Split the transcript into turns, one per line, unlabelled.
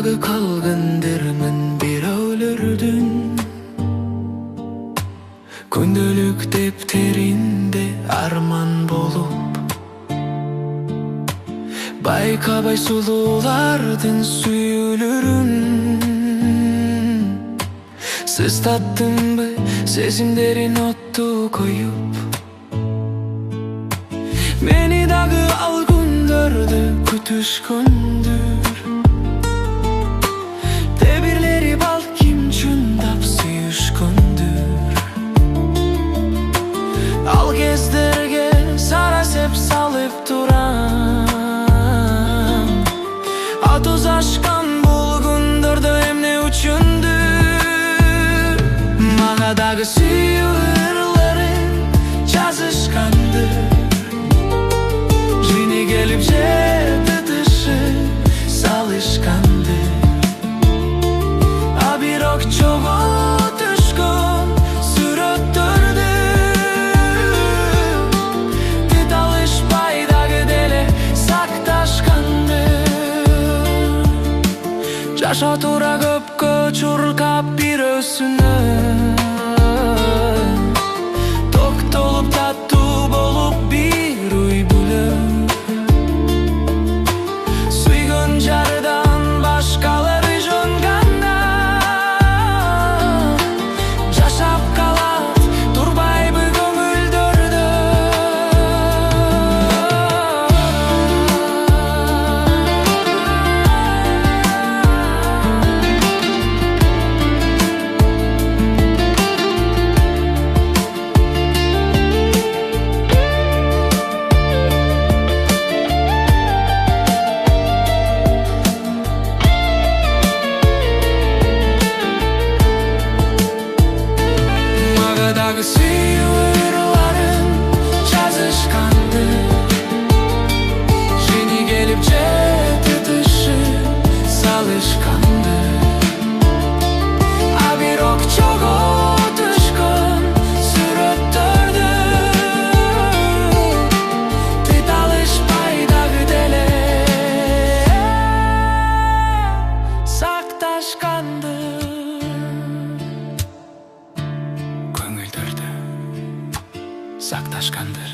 дагы калгандырмын бирөөлөрдүн күндөлүк дептеринде арман болуп, байкабай сулуулардын сүйүүлөрүн. Сиз таттыңбы сезимдерин отту коюп, мени дагы ал күндөрдү күтүшкөндүр. Тебирлери балким чындап сүйүшкөндүр. Ал кездерге сара сеп салып турам, атуз ашкан бул күндөрдө эмне үчүндүр? Мага дагы сүйүү ырларын жазышкандыр. Жини келип жети тышы салышкандыр. А бирок чогуу түшкөн сүрөттөрдү тит алышпай дагы деле сакташкандыр. Жашоо туура көпкө чуркап бирөөсүнө, токтолуп таттуу болуп бир уй бүлөк. Сүйгөн жардан башкалары жөнганда жашап калат турбайбы көңүлдөрдө. Дагы сүйүү ырларын жазышкандыр. Жини келип жети тышы салышкандыр. А бирок чогуу түшкөн сүрөттөрдү тит алышпай дагы деле сакташкандыр. Көңүлдөрдү сакташкандыр.